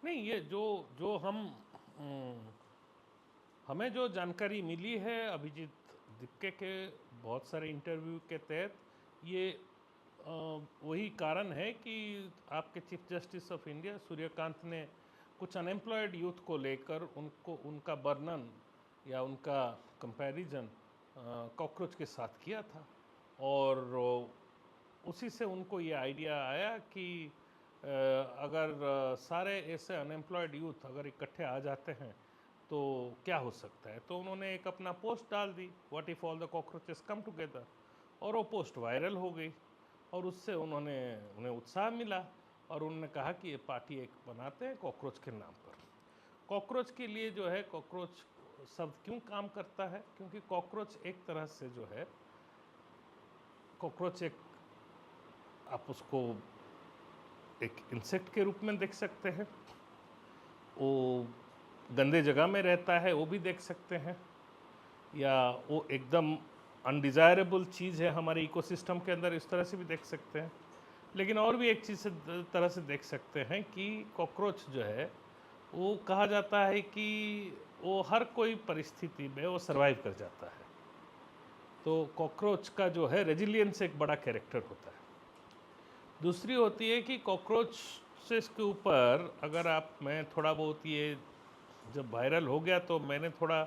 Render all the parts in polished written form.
नहीं, ये जो जो हमें जो जानकारी मिली है अभिजीत दिक्के के बहुत सारे इंटरव्यू के तहत, ये वही कारण है कि आपके chief justice of India Suryakant ने कुछ अनएम्प्लॉयड यूथ को लेकर उनको उनका वर्णन या उनका कंपैरिजन कॉकरोच के साथ किया था। और उसी से उनको ये आइडिया आया कि अगर सारे ऐसे अनएम्प्लॉयड यूथ अगर इकट्ठे आ जाते हैं तो क्या हो सकता है। तो उन्होंने एक अपना पोस्ट डाल दी, what if all the cockroaches come together, और वो पोस्ट वायरल हो गई और उससे उन्हें उत्साह मिला और उन्होंने कहा कि ये पार्टी एक बनाते हैं कॉकरोच के नाम पर। कॉकरोच के लिए जो है, कॉकरोच शब्द क्यों काम करता है, क्योंकि कॉकरोच एक तरह से जो है, कॉकरोच एक, आप उसको एक इंसेक्ट के रूप में देख सकते हैं, वो गंदे जगह में रहता है वो भी देख सकते हैं, या वो एकदम अनडिज़ायरेबल चीज़ है हमारे इकोसिस्टम के अंदर, इस तरह से भी देख सकते हैं। लेकिन और भी एक चीज़ से तरह से देख सकते हैं कि कॉकरोच जो है, वो कहा जाता है कि वो हर कोई परिस्थिति में वो सरवाइव कर जाता है। तो कॉकरोच का जो है रेजिलियंस एक बड़ा कैरेक्टर होता है। दूसरी होती है कि कॉकरोच से इसके ऊपर अगर मैं थोड़ा बहुत, ये जब वायरल हो गया तो मैंने थोड़ा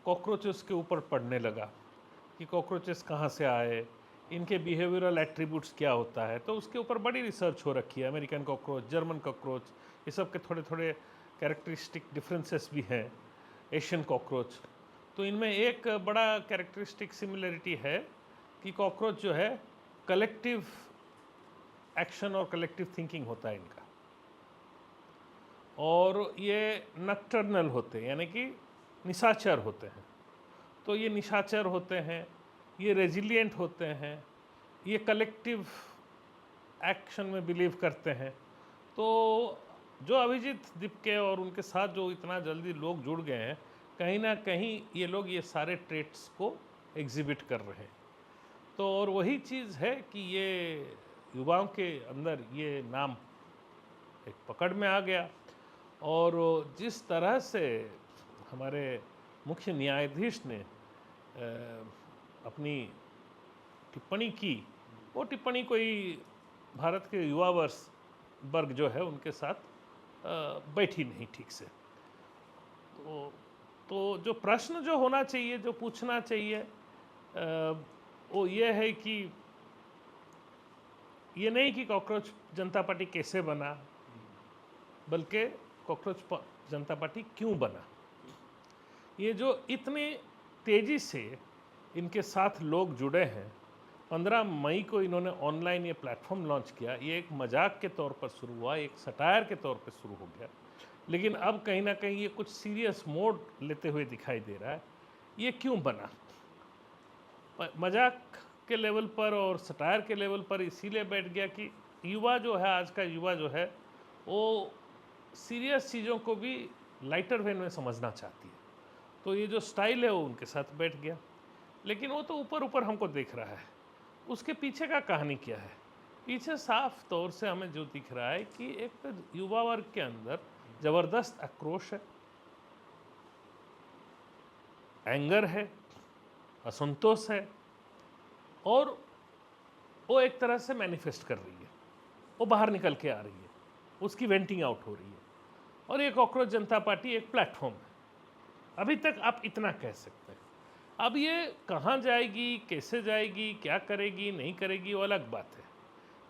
कॉकरोचेस के ऊपर पढ़ने लगा कि कॉकरोचेस कहाँ से आए, इनके बिहेवियरल एट्रीब्यूट्स क्या होता है। तो उसके ऊपर बड़ी रिसर्च हो रखी है, अमेरिकन कॉकरोच, जर्मन कॉकरोच, ये सब के थोड़े थोड़े कैरेक्टरिस्टिक डिफरेंसेस भी हैं, एशियन कॉकरोच। तो इनमें एक बड़ा कैरेक्टरिस्टिक सिमिलरिटी है कि कॉकरोच जो है कलेक्टिव एक्शन और कलेक्टिव थिंकिंग होता है इनका, और ये नक्टर्नल होते हैं, यानी कि निशाचर होते हैं। तो ये निशाचर होते हैं, ये रेजिलिएंट होते हैं, ये कलेक्टिव एक्शन में बिलीव करते हैं। तो जो अभिजीत दीपके और उनके साथ जो इतना जल्दी लोग जुड़ गए हैं, कहीं ना कहीं ये लोग ये सारे ट्रेट्स को एग्जिबिट कर रहे हैं। तो और वही चीज़ है कि ये युवाओं के अंदर ये नाम एक पकड़ में आ गया। और जिस तरह से हमारे मुख्य न्यायाधीश ने अपनी टिप्पणी की, वो टिप्पणी कोई भारत के युवा वर्ग जो है उनके साथ बैठी नहीं ठीक से। तो जो प्रश्न जो होना चाहिए, जो पूछना चाहिए, वो ये है कि ये नहीं कि कॉकरोच जनता पार्टी कैसे बना, बल्कि कॉकरोच जनता पार्टी क्यों बना। ये जो इतनी तेज़ी से इनके साथ लोग जुड़े हैं, 15 मई को इन्होंने ऑनलाइन ये प्लेटफॉर्म लॉन्च किया। ये एक मजाक के तौर पर शुरू हुआ, एक सटायर के तौर पर शुरू हो गया, लेकिन अब कहीं ना कहीं ये कुछ सीरियस मोड लेते हुए दिखाई दे रहा है। ये क्यों बना? मजाक के लेवल पर और सटायर के लेवल पर इसीलिए बैठ गया कि युवा जो है, आज का युवा जो है, वो सीरियस चीज़ों को भी लाइटर वेन में समझना चाहती है। तो ये जो स्टाइल है वो उनके साथ बैठ गया। लेकिन वो तो ऊपर ऊपर हमको दिख रहा है, उसके पीछे का कहानी क्या है? पीछे साफ तौर से हमें जो दिख रहा है कि एक युवा वर्ग के अंदर ज़बरदस्त आक्रोश है, एंगर है, असंतोष है, और वो एक तरह से मैनिफेस्ट कर रही है, वो बाहर निकल के आ रही है, उसकी वेंटिंग आउट हो रही है। और ये कॉकरोच जनता पार्टी एक प्लेटफॉर्म है। अभी तक आप इतना कह सकते हैं। अब ये कहाँ जाएगी, कैसे जाएगी, क्या करेगी, नहीं करेगी, वो अलग बात है।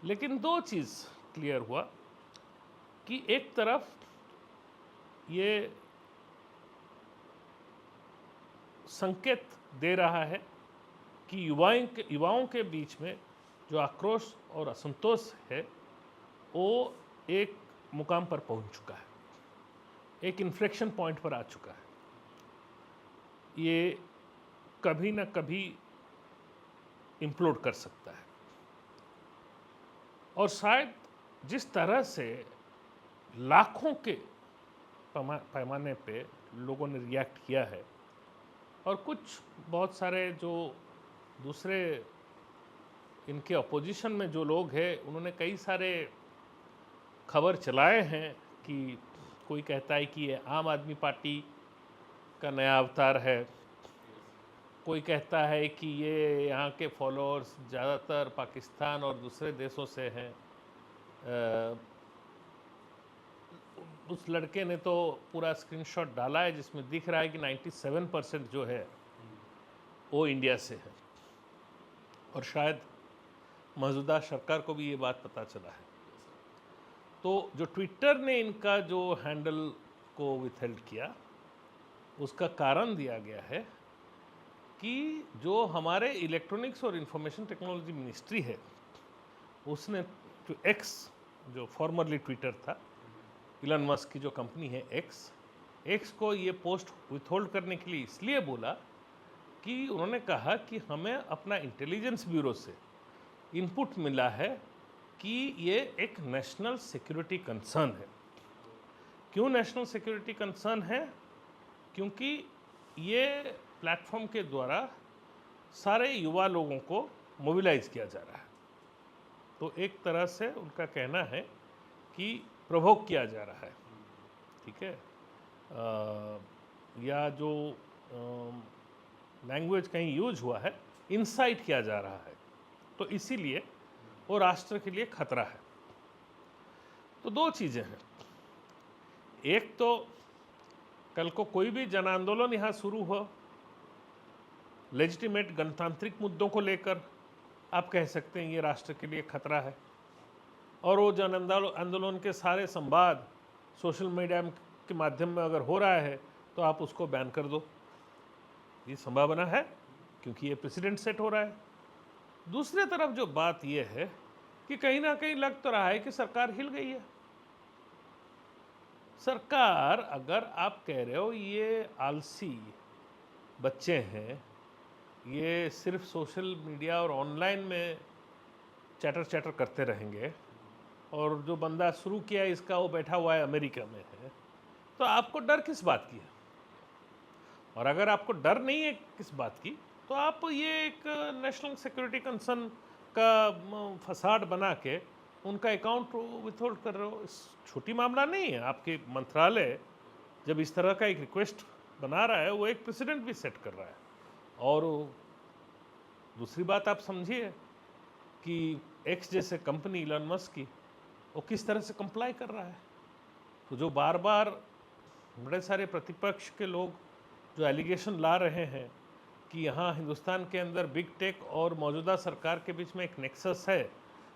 लेकिन दो चीज़ क्लियर हुआ कि एक तरफ ये संकेत दे रहा है कि युवाओं के बीच में जो आक्रोश और असंतोष है, वो एक मुकाम पर पहुंच चुका है, एक इन्फ्लेक्शन पॉइंट पर आ चुका है। ये कभी ना कभी इम्प्लोड कर सकता है। और शायद जिस तरह से लाखों के पैमाने पे लोगों ने रिएक्ट किया है, और कुछ बहुत सारे जो दूसरे इनके अपोजिशन में जो लोग हैं, उन्होंने कई सारे खबर चलाए हैं कि कोई कहता है कि ये आम आदमी पार्टी का नया अवतार है, कोई कहता है कि ये यहाँ के फॉलोअर्स ज़्यादातर पाकिस्तान और दूसरे देशों से हैं। उस लड़के ने तो पूरा स्क्रीनशॉट डाला है जिसमें दिख रहा है कि 97% जो है वो इंडिया से है, और शायद मौजूदा सरकार को भी ये बात पता चला है। तो जो ट्विटर ने इनका जो हैंडल को विथहेल्ड किया, उसका कारण दिया गया है कि जो हमारे इलेक्ट्रॉनिक्स और इंफॉर्मेशन टेक्नोलॉजी मिनिस्ट्री है, उसने जो एक्स, जो फॉर्मरली ट्विटर था, इलन मस्क की जो कंपनी है एक्स को ये पोस्ट विथहोल्ड करने के लिए इसलिए बोला कि उन्होंने कहा कि हमें अपना इंटेलिजेंस ब्यूरो से इनपुट मिला है कि ये एक नेशनल सिक्योरिटी कंसर्न है। क्यों नेशनल सिक्योरिटी कंसर्न है? क्योंकि ये प्लेटफॉर्म के द्वारा सारे युवा लोगों को मोबिलाइज किया जा रहा है। तो एक तरह से उनका कहना है कि प्रोवोक किया जा रहा है, ठीक है, या जो लैंग्वेज कहीं यूज हुआ है, इंसाइट किया जा रहा है, तो इसीलिए वो राष्ट्र के लिए खतरा है। तो दो चीज़ें हैं, एक तो कल को कोई भी जन आंदोलन यहाँ शुरू हो लेजिटिमेट गणतांत्रिक मुद्दों को लेकर, आप कह सकते हैं ये राष्ट्र के लिए खतरा है, और वो जन आंदोलन के सारे संवाद सोशल मीडिया के माध्यम में अगर हो रहा है तो आप उसको बैन कर दो। ये संभावना है क्योंकि ये प्रेसिडेंट सेट हो रहा है। दूसरी तरफ जो बात ये है कि कहीं ना कहीं लग तो रहा है कि सरकार हिल गई है। सरकार, अगर आप कह रहे हो ये आलसी बच्चे हैं, ये सिर्फ सोशल मीडिया और ऑनलाइन में चैटर करते रहेंगे, और जो बंदा शुरू किया है इसका वो बैठा हुआ है अमेरिका में है, तो आपको डर किस बात की है? और अगर आपको डर नहीं है किस बात की, तो आप ये एक नेशनल सिक्योरिटी कंसर्न का फसाड बना के उनका अकाउंट विथहोल्ड कर रहे हो। इस छोटी मामला नहीं है। आपके मंत्रालय जब इस तरह का एक रिक्वेस्ट बना रहा है, वो एक प्रेसिडेंट भी सेट कर रहा है। और दूसरी बात आप समझिए कि एक्स जैसे कंपनी इलन मस्क की, वो किस तरह से कंप्लाई कर रहा है। तो जो बार बार बड़े सारे प्रतिपक्ष के लोग जो एलिगेशन ला रहे हैं कि यहाँ हिंदुस्तान के अंदर बिग टेक और मौजूदा सरकार के बीच में एक नेक्सस है,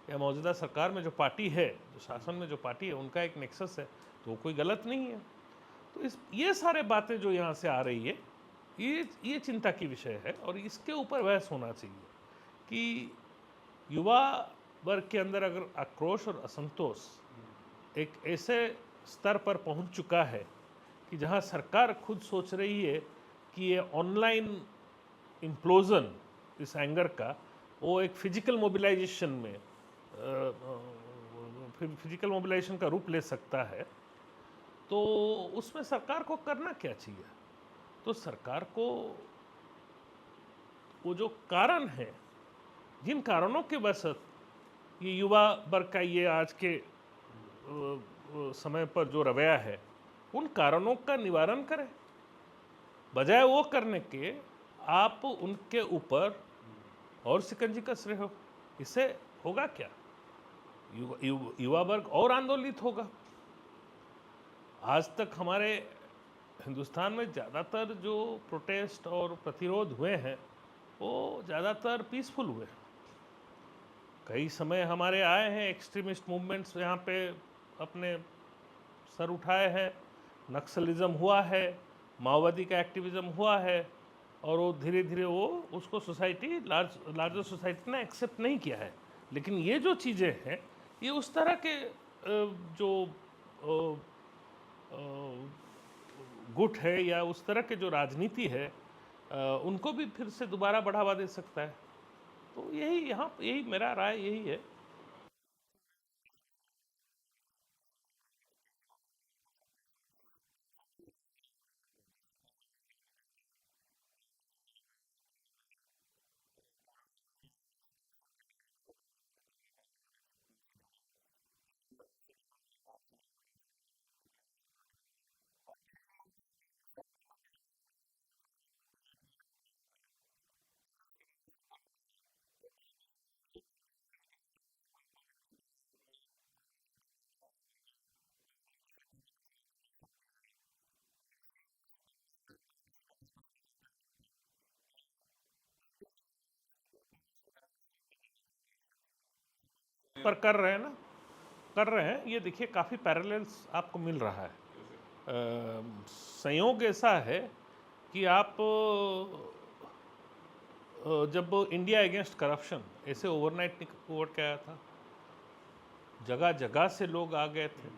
या मौजूदा सरकार में जो पार्टी है, जो शासन में जो पार्टी है, उनका एक नेक्सस है, तो कोई गलत नहीं है। तो ये सारे बातें जो यहाँ से आ रही है, ये चिंता की विषय है, और इसके ऊपर बहस होना चाहिए कि युवा वर्ग के अंदर अगर आक्रोश और असंतोष एक ऐसे स्तर पर पहुंच चुका है कि जहां सरकार खुद सोच रही है कि ये ऑनलाइन इम्प्लोजन इस एंगर का, वो एक फिजिकल मोबिलाइजेशन में फिजिकल मोबिलाइजेशन का रूप ले सकता है, तो उसमें सरकार को करना क्या चाहिए? तो सरकार को वो जो कारण है, जिन कारणों के वजह ये युवा वर्ग का ये आज के समय पर जो रवैया है, उन कारणों का निवारण करें। बजाय वो करने के आप उनके ऊपर और शिकंजी कस रहे हो। इससे होगा क्या? युवा वर्ग और आंदोलित होगा। आज तक हमारे हिंदुस्तान में ज़्यादातर जो प्रोटेस्ट और प्रतिरोध हुए हैं, वो ज़्यादातर पीसफुल हुए। कई समय हमारे आए हैं एक्सट्रीमिस्ट मूवमेंट्स यहाँ पे अपने सर उठाए हैं, नक्सलिज्म हुआ है, माओवादी का एक्टिविज्म हुआ है, और वो धीरे धीरे वो उसको सोसाइटी लार्जर सोसाइटी ने एक्सेप्ट नहीं किया है। लेकिन ये जो चीज़ें हैं, ये उस तरह के जो गुट है या उस तरह के जो राजनीति है, उनको भी फिर से दोबारा बढ़ावा दे सकता है। तो यही मेरा राय यही है। पर कर रहे हैं ना, कर रहे हैं। ये देखिए काफ़ी पैरेलल्स आपको मिल रहा है। संयोग ऐसा है कि आप जब इंडिया अगेंस्ट करप्शन ऐसे ओवरनाइट निकल के आया था, जगह जगह से लोग आ गए थे,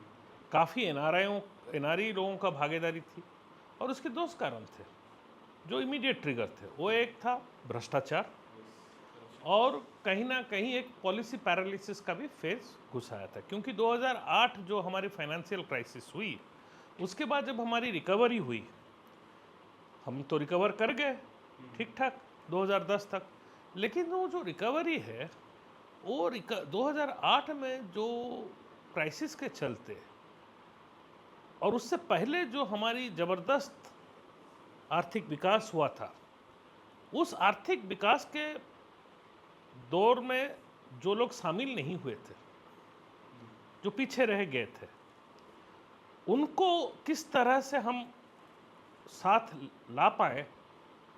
काफ़ी एनआरई लोगों का भागीदारी थी, और उसके दो कारण थे जो इमीडिएट ट्रिगर थे। वो एक था भ्रष्टाचार, और कहीं ना कहीं एक पॉलिसी पैरालिसिस का भी फेज घुस आया था, क्योंकि 2008 जो हमारी फाइनेंशियल क्राइसिस हुई, उसके बाद जब हमारी रिकवरी हुई, हम तो रिकवर कर गए ठीक ठाक 2010 तक, लेकिन वो जो रिकवरी है वो 2008 में जो क्राइसिस के चलते और उससे पहले जो हमारी ज़बरदस्त आर्थिक विकास हुआ था, उस आर्थिक विकास के दौर में जो लोग शामिल नहीं हुए थे, जो पीछे रह गए थे, उनको किस तरह से हम साथ ला पाए,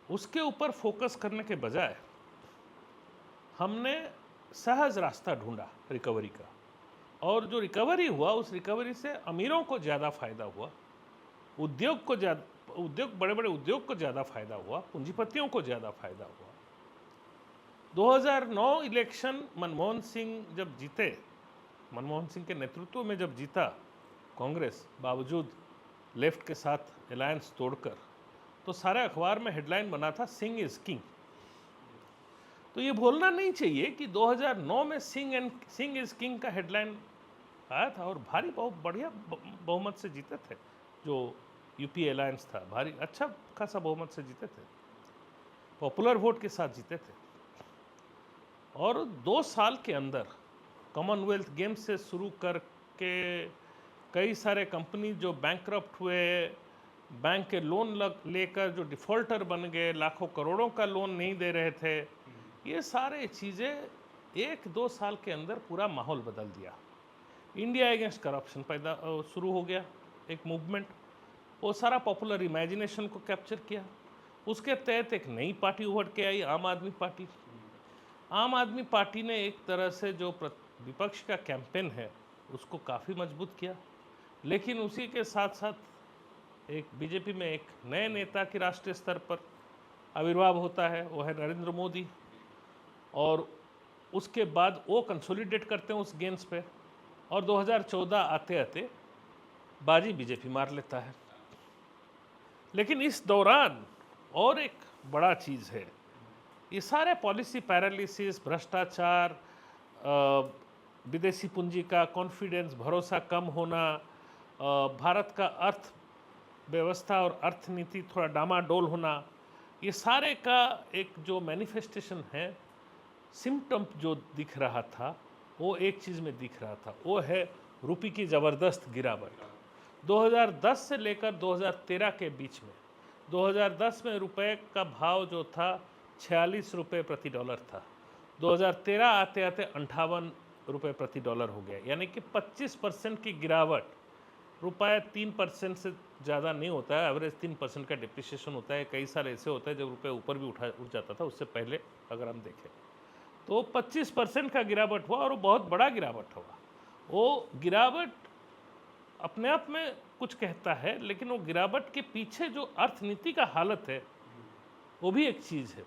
उसके ऊपर फोकस करने के बजाय हमने सहज रास्ता ढूंढा रिकवरी का। और जो रिकवरी हुआ, उस रिकवरी से अमीरों को ज़्यादा फायदा हुआ, बड़े बड़े उद्योग को ज़्यादा फायदा हुआ, पूंजीपतियों को ज़्यादा फायदा हुआ। 2009 इलेक्शन मनमोहन सिंह जब जीते, मनमोहन सिंह के नेतृत्व में जब जीता कांग्रेस, बावजूद लेफ्ट के साथ अलायंस तोड़कर, तो सारे अखबार में हेडलाइन बना था सिंह इज किंग। तो ये भूलना नहीं चाहिए कि 2009 में सिंह इज किंग का हेडलाइन आया था, और भारी बहुत बढ़िया बहुमत से जीते थे। जो यूपीए अलायंस था, भारी अच्छा खासा बहुमत से जीते थे, पॉपुलर वोट के साथ जीते थे। और 2 साल के अंदर कॉमनवेल्थ गेम्स से शुरू करके कई सारे कंपनी जो बैंकरप्ट हुए, बैंक के लोन लेकर जो डिफ़ॉल्टर बन गए, लाखों करोड़ों का लोन नहीं दे रहे थे, ये सारे चीज़ें 1-2 साल के अंदर पूरा माहौल बदल दिया। इंडिया अगेंस्ट करप्शन पैदा शुरू हो गया, एक मूवमेंट, वो सारा पॉपुलर इमेजिनेशन को कैप्चर किया। उसके तहत एक नई पार्टी उभर के आई, आम आदमी पार्टी। आम आदमी पार्टी ने एक तरह से जो विपक्ष का कैंपेन है उसको काफ़ी मजबूत किया, लेकिन उसी के साथ साथ एक बीजेपी में एक नए नेता की राष्ट्रीय स्तर पर आविर्भाव होता है, वो है नरेंद्र मोदी। और उसके बाद वो कंसोलिडेट करते हैं उस गेंस पे, और 2014 आते आते बाजी बीजेपी मार लेता है। लेकिन इस दौरान और एक बड़ा चीज़ है, ये सारे पॉलिसी पैरालिसिस, भ्रष्टाचार, विदेशी पूंजी का कॉन्फिडेंस, भरोसा कम होना, भारत का अर्थव्यवस्था और अर्थनीति थोड़ा डामाडोल होना, ये सारे का एक जो मैनिफेस्टेशन है, सिम्टम जो दिख रहा था, वो एक चीज़ में दिख रहा था, वो है रुपये की ज़बरदस्त गिरावट। 2010 से लेकर 2013 के बीच में, 2010 में रुपए का भाव जो था 46 रुपये प्रति डॉलर था, 2013 आते आते 58 रुपये प्रति डॉलर हो गया, यानी कि 25% की गिरावट। रुपये 3% से ज़्यादा नहीं होता है, एवरेज 3% का डिप्रिसिएशन होता है। कई साल ऐसे होता है जब रुपये ऊपर भी उठ जाता था, उससे पहले अगर हम देखें तो 25% का गिरावट हुआ, और वो बहुत बड़ा गिरावट हुआ। वो गिरावट अपने आप में कुछ कहता है, लेकिन वो गिरावट के पीछे जो अर्थनीति का हालत है वो भी एक चीज़ है।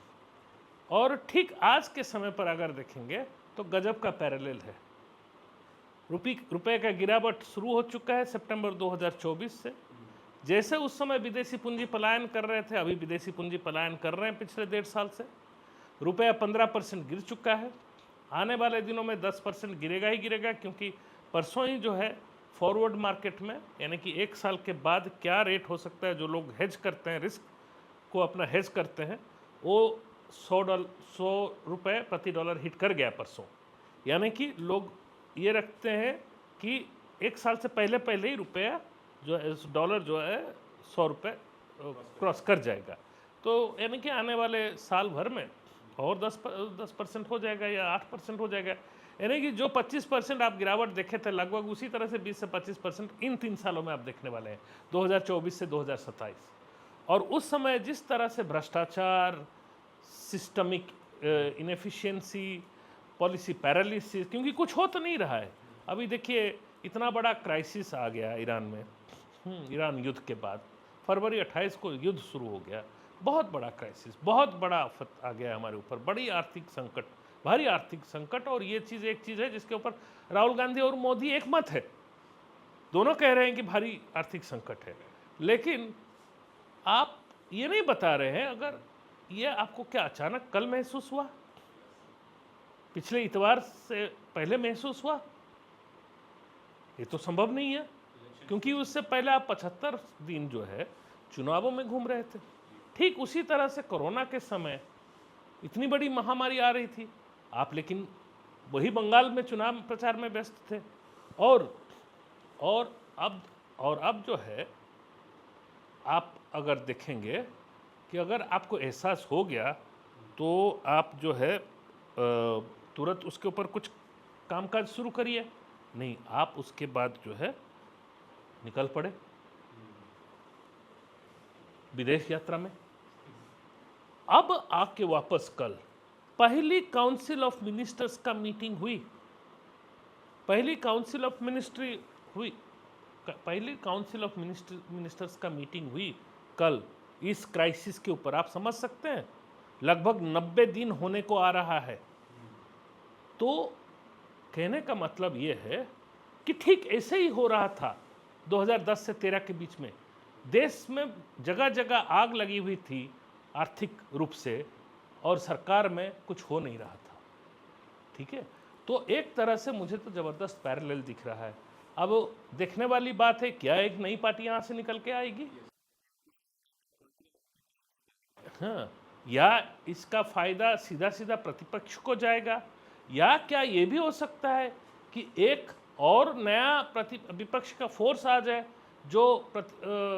और ठीक आज के समय पर अगर देखेंगे तो गजब का पैरेलल है। रुपए का गिरावट शुरू हो चुका है सितंबर 2024 से। जैसे उस समय विदेशी पूंजी पलायन कर रहे थे, अभी विदेशी पूंजी पलायन कर रहे हैं पिछले 1.5 साल से। रुपया 15% गिर चुका है, आने वाले दिनों में 10% गिरेगा ही गिरेगा, क्योंकि परसों ही जो है फॉरवर्ड मार्केट में, यानी कि 1 साल के बाद क्या रेट हो सकता है, जो लोग हेज करते हैं, रिस्क को अपना हेज करते हैं, वो 100 रुपये प्रति डॉलर हिट कर गया परसों। यानी कि लोग ये रखते हैं कि 1 साल से पहले ही रुपया जो है, डॉलर जो है 100 रुपये क्रॉस कर जाएगा। तो यानी कि आने वाले साल भर में और 10% हो जाएगा या 8% हो जाएगा। यानी कि जो 25% आप गिरावट देखे थे, लगभग उसी तरह से 20 से 25% इन 3 सालों में आप देखने वाले हैं, 2024 से 2027। और उस समय जिस तरह से भ्रष्टाचार, सिस्टमिक इनएफिशिएंसी पॉलिसी पैरालिसिस, क्योंकि कुछ हो तो नहीं रहा है। अभी देखिए इतना बड़ा क्राइसिस आ गया ईरान में, ईरान युद्ध के बाद फरवरी 28 को युद्ध शुरू हो गया, बहुत बड़ा क्राइसिस, बहुत बड़ा आफत आ गया हमारे ऊपर, बड़ी आर्थिक संकट, भारी आर्थिक संकट। और ये चीज़ एक चीज़ है जिसके ऊपर राहुल गांधी और मोदी एक मत है, दोनों कह रहे हैं कि भारी आर्थिक संकट है, लेकिन आप ये नहीं बता रहे हैं अगर ये आपको क्या अचानक कल महसूस हुआ, पिछले इतवार से पहले महसूस हुआ? ये तो संभव नहीं है, क्योंकि उससे पहले आप 75 दिन जो है चुनावों में घूम रहे थे। ठीक उसी तरह से कोरोना के समय इतनी बड़ी महामारी आ रही थी, आप लेकिन वही बंगाल में चुनाव प्रचार में व्यस्त थे। और अब जो है आप अगर देखेंगे कि अगर आपको एहसास हो गया तो आप जो है तुरंत उसके ऊपर कुछ कामकाज शुरू करिए, नहीं आप उसके बाद जो है निकल पड़े विदेश यात्रा में। अब आके वापस कल पहली काउंसिल ऑफ मिनिस्टर्स का मीटिंग हुई, पहली काउंसिल ऑफ मिनिस्टर्स का मीटिंग हुई कल इस क्राइसिस के ऊपर। आप समझ सकते हैं लगभग 90 दिन होने को आ रहा है। तो कहने का मतलब ये है कि ठीक ऐसे ही हो रहा था 2010 से 13 के बीच में, देश में जगह जगह आग लगी हुई थी आर्थिक रूप से, और सरकार में कुछ हो नहीं रहा था। ठीक है, तो एक तरह से मुझे तो ज़बरदस्त पैरेलल दिख रहा है। अब देखने वाली बात है क्या एक नई पार्टी यहाँ से निकल के आएगी, हाँ, या इसका फायदा सीधा सीधा प्रतिपक्ष को जाएगा, या क्या ये भी हो सकता है कि एक और नया विपक्ष का फोर्स आ जाए जो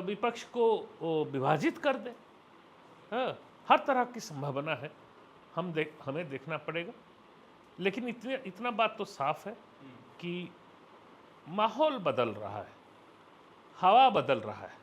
विपक्ष को विभाजित कर दे। हाँ, हर तरह की संभावना है, हमें देखना पड़ेगा। लेकिन इतना बात तो साफ है कि माहौल बदल रहा है, हवा बदल रहा है।